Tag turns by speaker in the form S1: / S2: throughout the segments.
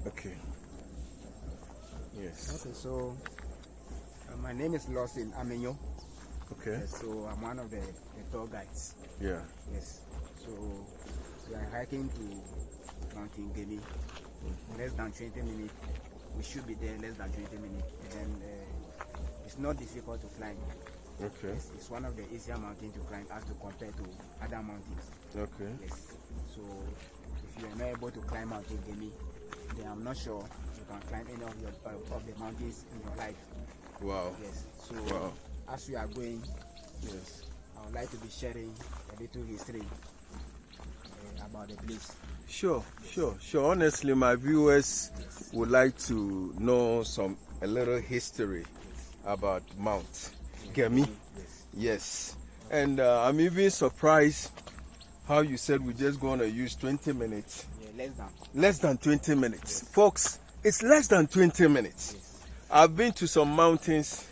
S1: Okay. Yes.
S2: Okay, so my name is Lawson Amenyo.
S1: Okay.
S2: Yes, so I'm one of the tour guides.
S1: Yeah.
S2: Yes. So we are hiking to Mountain Gemi. Less than 20 minutes. We should be there less than 20 minutes. And it's not difficult to climb.
S1: Okay.
S2: Yes, it's one of the easier mountains to climb as to compare to other mountains.
S1: Okay.
S2: Yes. So if you are not able to climb Mountain Gemi, then I'm not sure you can climb any of the mountains in your life.
S1: Wow.
S2: Yes. So
S1: Wow.
S2: as we are going,
S1: Yes.
S2: I would like to be sharing a little history about the place.
S1: Sure. Honestly, my viewers would like to know a little history about Mount Gemi. Yes. And I'm even surprised how you said we're just going to use 20 minutes.
S2: Yeah,
S1: less than 20 minutes. Yes. Folks, it's less than 20 minutes.
S2: Yes.
S1: I've been to some mountains.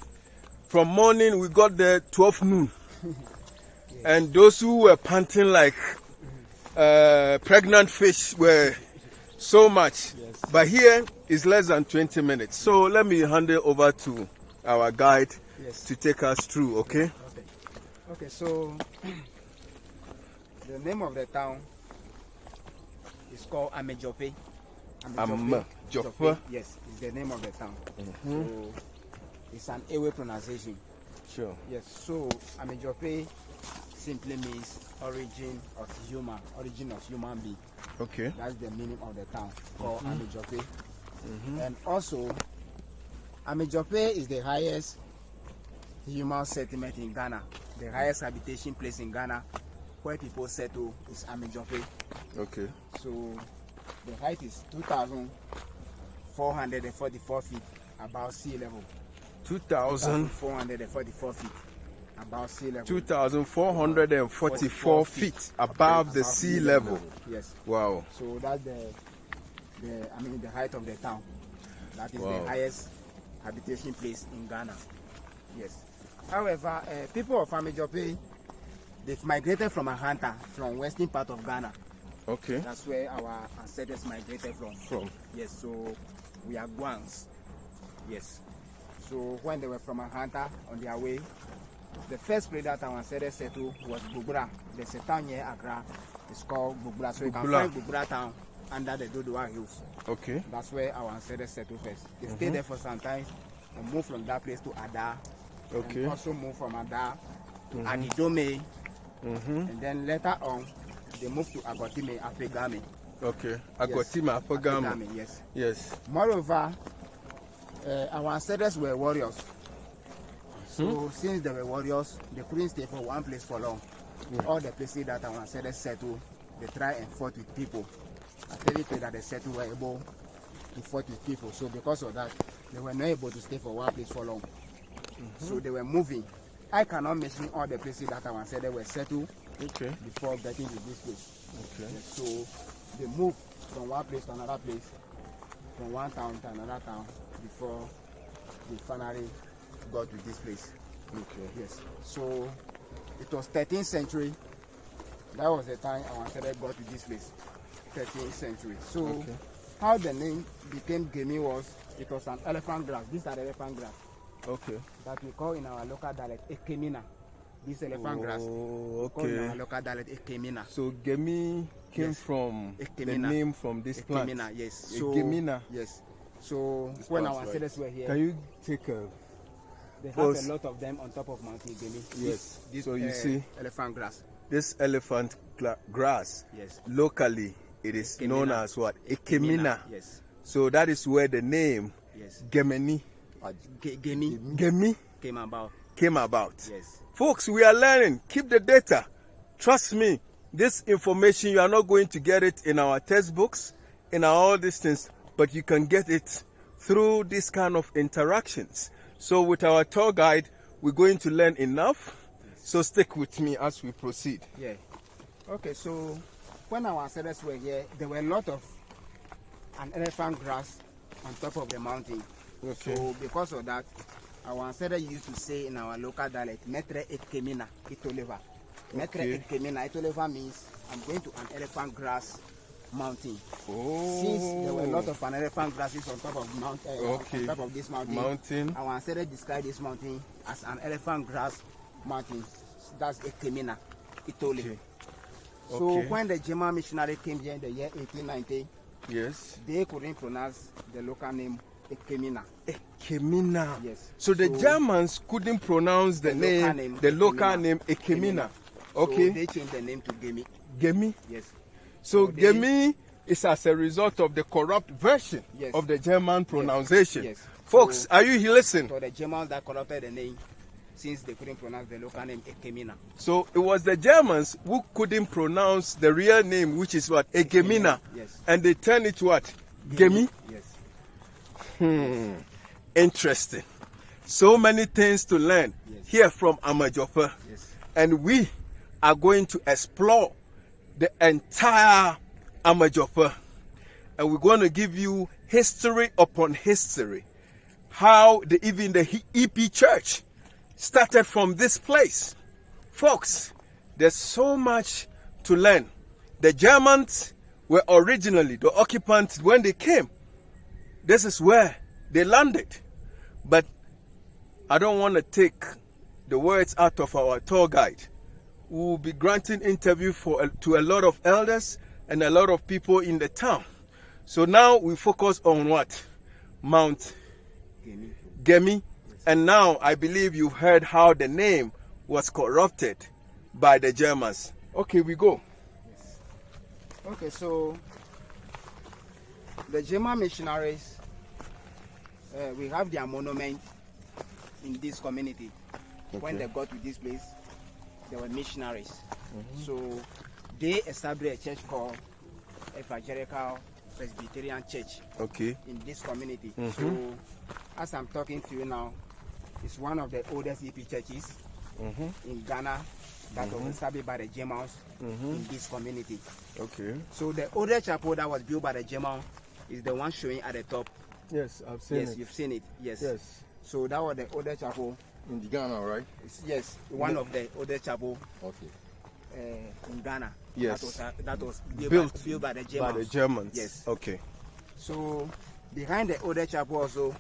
S1: From morning, we got there 12 noon. Yes. And those who were panting like pregnant fish were so much.
S2: Yes.
S1: But here is less than 20 minutes. So let me hand it over to our guide to take us through, okay?
S2: Okay, so the name of the town is called Amedzoƒe.
S1: Amedzoƒe.
S2: Yes, it's the name of the town. So it's an Ewe pronunciation.
S1: Sure.
S2: Yes, so Amedzoƒe simply means origin of human being.
S1: Okay.
S2: That's the meaning of the town called Amedzoƒe. And also, Amedzoƒe is the highest human settlement in Ghana. The highest habitation place in Ghana where people settle is Amedzoƒe.
S1: Okay.
S2: So the height is 2,444 feet above sea level. 2,444 feet above sea level.
S1: 2,444 feet above the sea level.
S2: Yes.
S1: Wow.
S2: So that's the height of the town. That is the highest habitation place in Ghana. Yes. However, people of Amedzoƒe, they've migrated from a hunter from western part of Ghana.
S1: Okay.
S2: That's where our ancestors migrated from. Yes. So we are Guans. Yes. So when they were from a hunter on their way, the first place that our ancestors settled was Bugbura. There's a town near Accra. It's called Bugbura. So you can find Bugbura town under the Dodowa Hills.
S1: Okay.
S2: That's where our ancestors settled first. They stayed there for some time and moved from that place to Ada.
S1: Okay.
S2: And also moved from Ada to Adidome. And then later on, they moved to Agotime, Afegame.
S1: Okay. Agotime, Afegame.
S2: Yes.
S1: Yes.
S2: Moreover, our ancestors were warriors. So since they were warriors, they couldn't stay for one place for long. All the places that our ancestors settled, they tried and fought with people. At every place that they settled were able to fight with people. So because of that, they were not able to stay for one place for long. So they were moving. I cannot mention all the places that our ancestors were settled before getting to this place.
S1: Okay.
S2: So they moved from one place to another place, from one town to another town before they finally got to this place.
S1: Okay.
S2: Yes. So it was 13th century. That was the time our ancestors got to this place. 13th century. So how the name became Gemi was, it was an elephant grass. These are elephant grass.
S1: Okay.
S2: That we call in our local dialect Ekemina. This elephant grass.
S1: Okay.
S2: Call in our local dialect Ekemina.
S1: So Gemi came from the name from this plant.
S2: Ekemina, yes. So
S1: Gemina.
S2: yes. So when our ancestors were here,
S1: can you take a?
S2: They have a lot of them on top of Mountain Gemi.
S1: Yes. So you see
S2: elephant grass.
S1: This elephant grass.
S2: Yes.
S1: Locally, it is known as what? Ekemina.
S2: Yes.
S1: So that is where the name Gemini. Gemi
S2: came about.
S1: Yes. Folks, we are learning. Keep the data. Trust me, this information, you are not going to get it in our textbooks, in all these things, but you can get it through this kind of interactions. So with our tour guide, we're going to learn enough. So stick with me as we proceed.
S2: Yeah. Okay, so when our ancestors were here, there were a lot of an elephant grass on top of the mountain.
S1: Okay.
S2: So because of that, our ancestors used to say in our local dialect, Metre Ekemina Itoleva. Metre Ekemina Itoleva means I'm going to an elephant grass mountain.
S1: Oh.
S2: Since there were a lot of elephant grasses on top of on top of this mountain, our ancestors described this mountain as an elephant grass mountain. That's Ekemina, Italy.
S1: Okay.
S2: So when the German missionary came here in the year 1890,
S1: yes,
S2: they couldn't pronounce the local name Ekemina.
S1: Ekemina.
S2: Yes.
S1: So the Germans couldn't pronounce the local name Ekemina. Okay.
S2: So they changed the name to Gemi.
S1: Gemi?
S2: Yes.
S1: So Gemi is as a result of the corrupt version of the German pronunciation.
S2: Yes.
S1: Folks,
S2: So,
S1: are you listening?
S2: So the Germans that corrupted the name, since they couldn't pronounce the local name Ekemina.
S1: So it was the Germans who couldn't pronounce the real name, which is what? Ekemina.
S2: Yes.
S1: And they turned it to what? Gemi?
S2: Yes.
S1: Interesting. So many things to learn here from Amedzoƒe.
S2: Yes.
S1: And we are going to explore the entire Amedzoƒe. And we're going to give you history upon history. How even the EP church started from this place. Folks, there's so much to learn. The Germans were originally the occupants when they came. This is where they landed. But I don't want to take the words out of our tour guide, who will be granting interview to a lot of elders and a lot of people in the town. So now we focus on what? Mount Gemi. And now I believe you've heard how the name was corrupted by the Germans. Okay, we go.
S2: Yes. Okay, so the German missionaries, we have their monument in this community. Okay. When they got to this place, they were missionaries. So they established a church called Evangelical Presbyterian Church.
S1: Okay.
S2: In this community. So as I'm talking to you now, it's one of the oldest EP churches in Ghana that was established by the Germans in this community. Okay. So the oldest chapel that was built by the Germans is the one showing at the top.
S1: Yes, I've seen it.
S2: Yes, you've seen it. Yes.
S1: Yes.
S2: So that was the oldest chapel
S3: in Ghana, right?
S2: Yes, one of the oldest chapel.
S3: Okay.
S2: In Ghana.
S1: Yes.
S2: That was built by the Germans.
S1: By the Germans.
S2: Yes.
S1: Okay.
S2: So behind the oldest chapel also,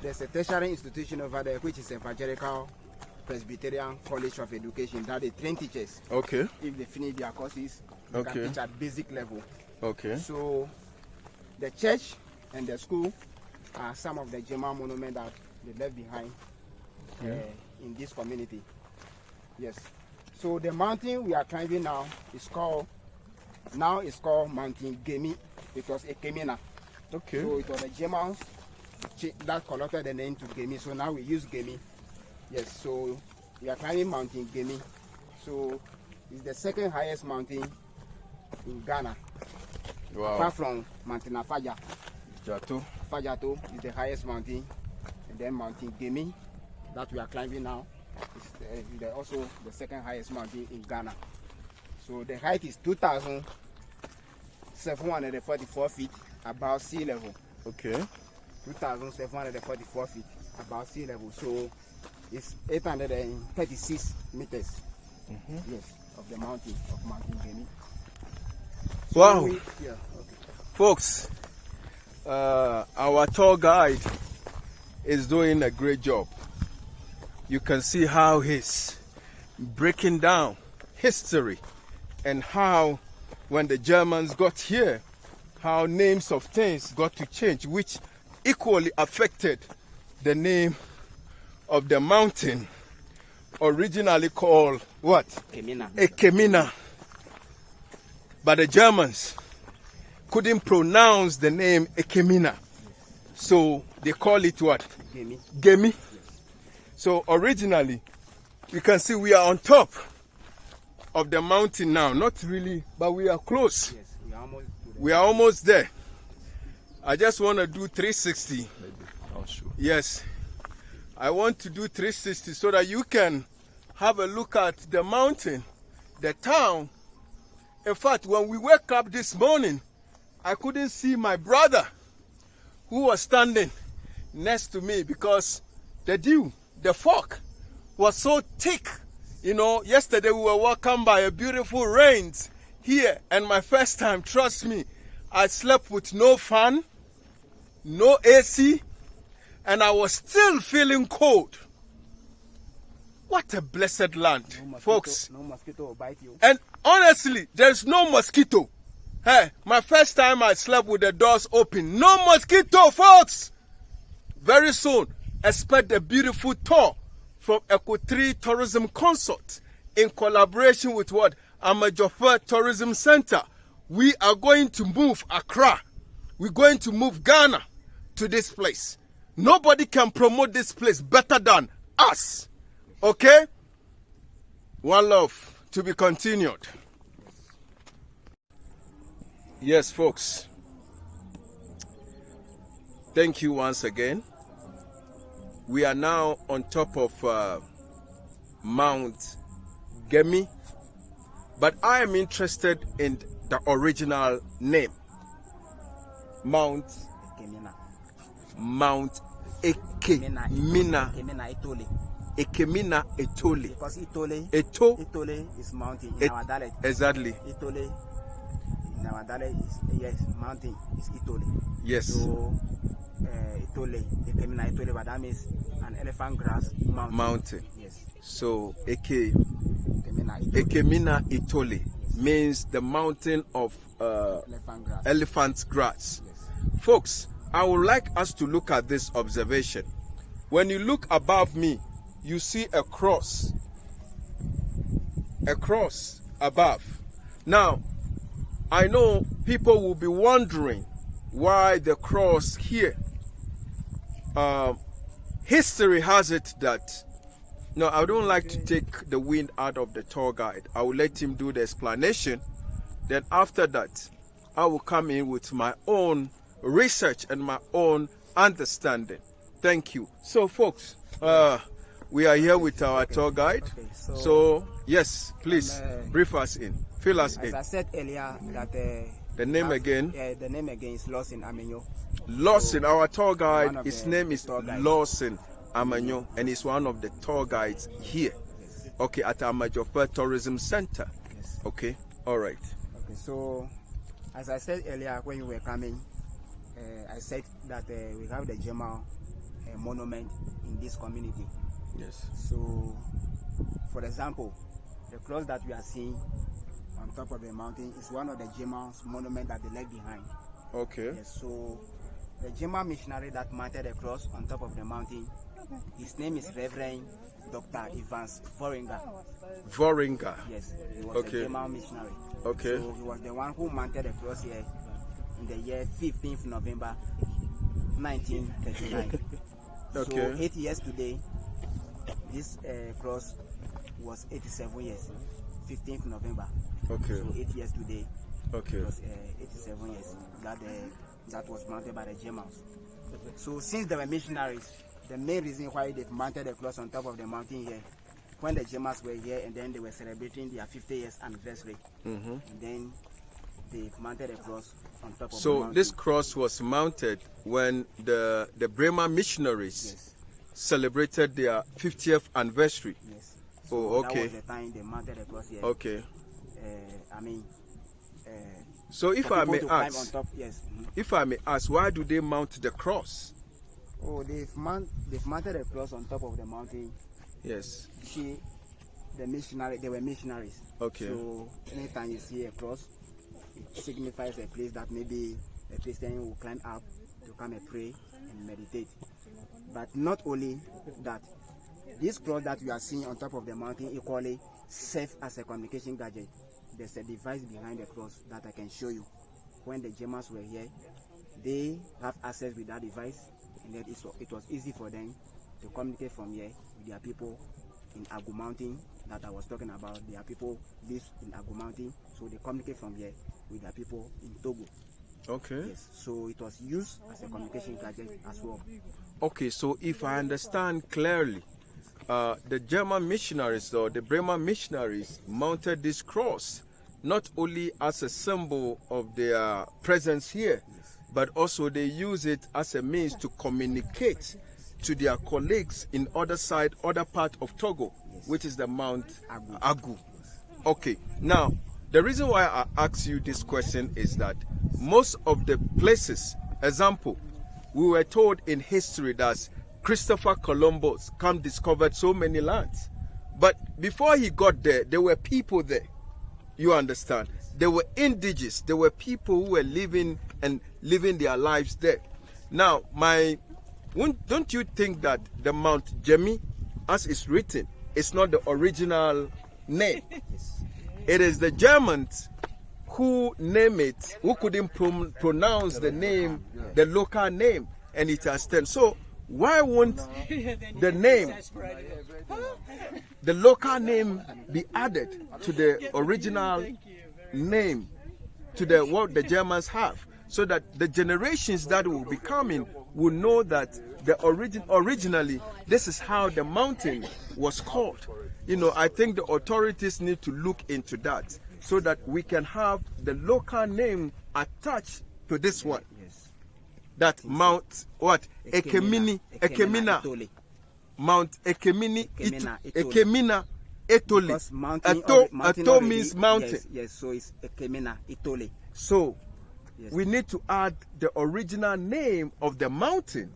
S2: there's a tertiary institution over there, which is Evangelical Presbyterian College of Education, that they train teachers.
S1: Okay.
S2: If they finish their courses, they can teach at basic level.
S1: Okay.
S2: So the church and the school are some of the German monuments that they left behind in this community. Yes. So the mountain we are climbing now is called Mountain Gemi, because Ekemina.
S1: Okay.
S2: So it was the Germans that collected the name to Gemi. So now we use Gemi. Yes. So we are climbing Mountain Gemi. So it's the second highest mountain in Ghana.
S1: Wow.
S2: Apart from Mountain Afaja.
S1: Fajato
S2: is the highest mountain, and then Mountain Gemi that we are climbing now is also the second highest mountain in Ghana. So the height is 2,744 feet above sea level.
S1: Okay.
S2: 2,744 feet above sea level. So it's 836 meters. Yes, of the mountain of Mountain Gemi. So
S1: wow. Folks, our tour guide is doing a great job. You can see how he's breaking down history and how when the Germans got here, how names of things got to change, which equally affected the name of the mountain, originally called what? Ekemina. But the Germans couldn't pronounce the name Ekemina. So they call it what? Gemi. So originally, you can see we are on top of the mountain now. Not really, but we are close.
S2: Yes,
S1: we are almost there. I just want to do 360. Yes. I want to do 360 so that you can have a look at the mountain, the town. In fact, when we woke up this morning, I couldn't see my brother who was standing next to me because the dew, the fog was so thick. You know, yesterday we were welcomed by a beautiful rains here, and my first time, trust me, I slept with no fan, no AC, and I was still feeling cold. What a blessed land,
S2: No mosquito,
S1: folks.
S2: no mosquito will bite you.
S1: And honestly, there's no mosquito. Hey, my first time I slept with the doors open. No mosquito, folks. Very soon, expect a beautiful tour from Eco 3 Tourism Consult in collaboration with what? Amedzoƒe Tourism Center. We are going to move Accra. We're going to move Ghana to this place. Nobody can promote this place better than us. Okay? One love, to be continued. Yes, folks. Thank you once again. We are now on top of Mount Gemi, but I am interested in the original name. Mount Ekemina.
S2: Kemina Itole.
S1: Ekemina Etole.
S2: Because Itole is mountain in our dialect.
S1: Exactly.
S2: Itole in our dialect is, yes, mountain is Itole.
S1: Yes.
S2: So Itole, Ekemina Itole, but that means an elephant grass mountain. Yes.
S1: So
S2: Ekemina Itole.
S1: Ekemina Itole means the mountain of elephant grass.
S2: Yes.
S1: Folks, I would like us to look at this observation. When you look above me, you see a cross. A cross above. Now, I know people will be wondering why the cross here. History has it that, no, I don't like to take the wind out of the tour guide. I will let him do the explanation. Then after that, I will come in with my own research and my own understanding. Thank you. So, folks, we are here with our tour guide.
S2: Okay,
S1: so yes, please brief us in, fill us
S2: as
S1: in.
S2: I said earlier, that
S1: The name again?
S2: The name again is Lawson Amenyo.
S1: Lawson, our tour guide,
S2: one of
S1: his
S2: the
S1: name is
S2: tour guides.
S1: Lawson Amenyo, and he's one of the tour guides here.
S2: Yes.
S1: Okay, at Amedzoƒe Tourism Center.
S2: Yes.
S1: Okay, all right.
S2: Okay, so as I said earlier when you were coming, I said that we have the Jemal monument in this community.
S1: Yes.
S2: So, for example, the cross that we are seeing on top of the mountain is one of the Jemal's monument that they left behind.
S1: Okay.
S2: Yes, so the Jemal missionary that mounted the cross on top of the mountain, his name is Reverend Dr. Evans Voringa.
S1: Voringa.
S2: Yes, he was
S1: Okay.
S2: a Jemal missionary.
S1: Okay.
S2: So he was the one who mounted the cross here in the year 15th November 1939.
S1: Okay.
S2: So 8 years today, this cross was 87 years. 15th November.
S1: Okay.
S2: So 8 years today.
S1: Okay.
S2: It was 87 years that was mounted by the Germans. So since they were missionaries, the main reason why they mounted the cross on top of the mountain here, when the Germans were here and then they were celebrating their 50 years anniversary, and then they mounted the cross on top of the
S1: So
S2: mountain.
S1: this cross was mounted when the Bremer missionaries
S2: Yes.
S1: celebrated their 50th anniversary.
S2: Yes.
S1: Oh,
S2: That
S1: okay.
S2: was the time they mounted the cross here.
S1: Okay. So if
S2: for
S1: I
S2: people
S1: may
S2: to climb
S1: ask,
S2: on top, yes.
S1: if I may ask, why do they mount the cross?
S2: Oh, they've mounted a cross on top of the mountain.
S1: Yes.
S2: They were missionaries.
S1: Okay.
S2: So anytime you see a cross, it signifies a place that maybe a Christian will climb up to come and pray and meditate. But not only that, this cross that you are seeing on top of the mountain equally serves as a communication gadget. There's a device behind the cross that I can show you. When the Germans were here, they have access with that device, and then it was easy for them to communicate from here with their people in Agu Mountain that I was talking about. Their people live in Agu Mountain, so they communicate from here with their people in Togo.
S1: Okay.
S2: Yes, so it was used as a communication gadget as well.
S1: Okay, so if I understand clearly, the German missionaries or the Bremer missionaries mounted this cross not only as a symbol of their presence here, but also they use it as a means to communicate to their colleagues in other part of Togo, which is the Mount Agu. Okay, now The reason why I ask you this question is that most of the places, example, we were told in history that Christopher Columbus discovered so many lands. But before he got there, there were people there. You understand? There were indigenous. There were people who were living their lives there. Now, don't you think that the Mount Jemi, as it's written, is not the original name? It is the Germans who name it, who couldn't pronounce the name, the local name, and it has turned. So why won't the name, the local name, be added to the original name, to what the Germans have, so that the generations that will be coming will know that originally this is how the mountain was called. You know, I think the authorities need to look into that so that we can have the local name attached to this one.
S2: Yes.
S1: That Mount what? Ekemina. Mount Ekemina Etole.
S2: Because mountain
S1: Ato means mountain.
S2: Yes, so it's Ekemina Etole.
S1: So
S2: Yes.
S1: we need to add the original name of the mountain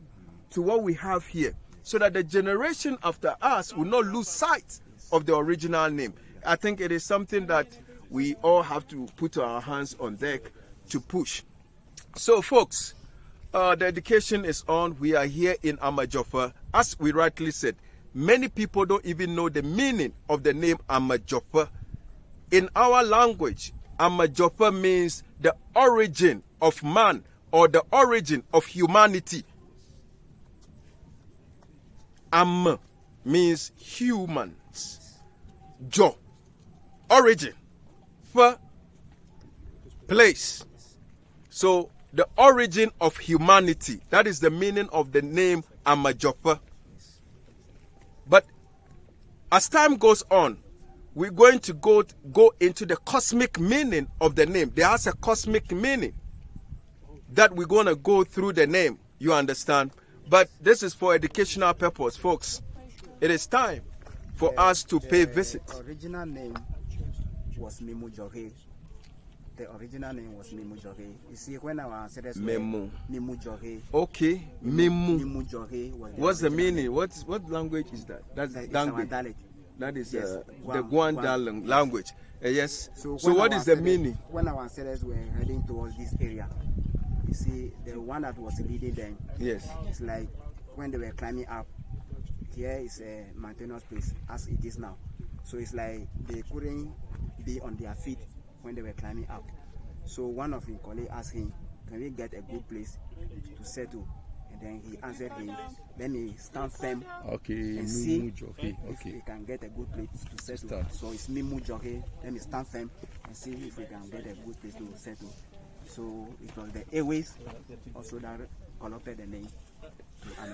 S1: to what we have here, so that the generation after us will not lose sight of the original name. I think it is something that we all have to put our hands on deck to push. So folks, the education is on. We are here in Amedzoƒe. As we rightly said, many people don't even know the meaning of the name Amedzoƒe. In our language, Amedzoƒe means the origin of man, or the origin of humanity. Am means humans. Jo, origin. F, place. So the origin of humanity. That is the meaning of the name Amedzoƒe. But as time goes on, we're going to go into the cosmic meaning of the name. There has a cosmic meaning that we're going to go through the name. You understand? But this is for educational purpose, folks. It is time for us to pay visits.
S2: The original name was Mimujore. The original name was Mimujore. You see, when our ancestors
S1: Memu.
S2: Mimujore.
S1: Okay, Memu.
S2: Mimujore was
S1: What's the
S2: original
S1: meaning?
S2: name.
S1: What language is that? That's
S2: It's
S1: language.
S2: our dialect.
S1: That is
S2: Yes,
S1: the
S2: Guam
S1: language. Yes.
S2: So
S1: So what is the meaning?
S2: When our ancestors were heading towards this area, you see, the one that was leading them,
S1: Yes.
S2: it's like when they were climbing up, here is a mountainous place as it is now. So it's like they couldn't be on their feet when they were climbing up. So one of his colleagues asked him, can we get a good place to settle? And then he answered him, let me stand firm
S3: Okay,
S2: and see
S3: okay,
S2: if we can get a good place to settle.
S3: Start.
S2: So it's Mimujore. Let me stand firm and see if we can get a good place to settle. So it was the airways also that collected the name. So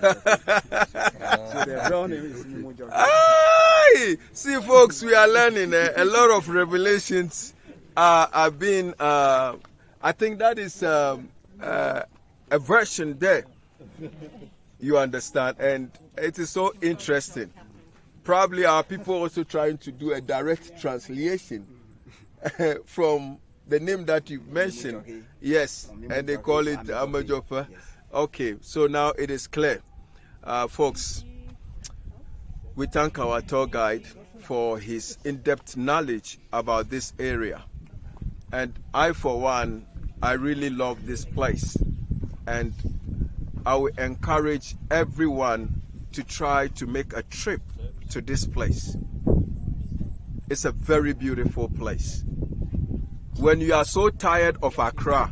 S2: the real name is Mimujore.
S1: Aye! See, folks, we are learning a lot of revelations have been. I think that is a version there. You understand, and it is so interesting. Probably our people also trying to do a direct translation from the name that you mentioned. Yes, and they call it Amedzoƒe. Okay, so now it is clear. Folks, we thank our tour guide for his in-depth knowledge about this area. And I, for one, I really love this place. And I will encourage everyone to try to make a trip to this place. It's a very beautiful place. When you are so tired of Accra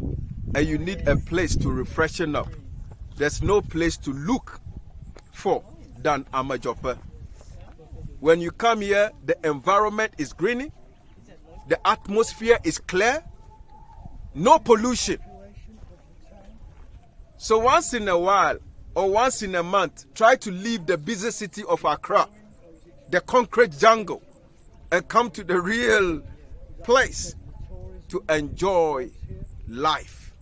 S1: and you need a place to refreshen up, there's no place to look for than Amedzoƒe. When you come here, the environment is green, the atmosphere is clear, no pollution. So once in a while or once in a month, try to leave the busy city of Accra, the concrete jungle, and come to the real place to enjoy life.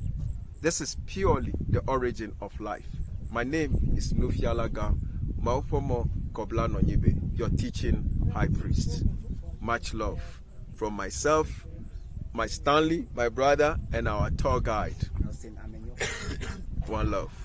S1: This is purely the origin of life. My name is Nufialaga Maupomo Koblano Nyibe, your teaching high priest. Much love from myself my Stanley, my brother, and our tour guide.
S2: Nelson Amedzoƒe.
S1: One love.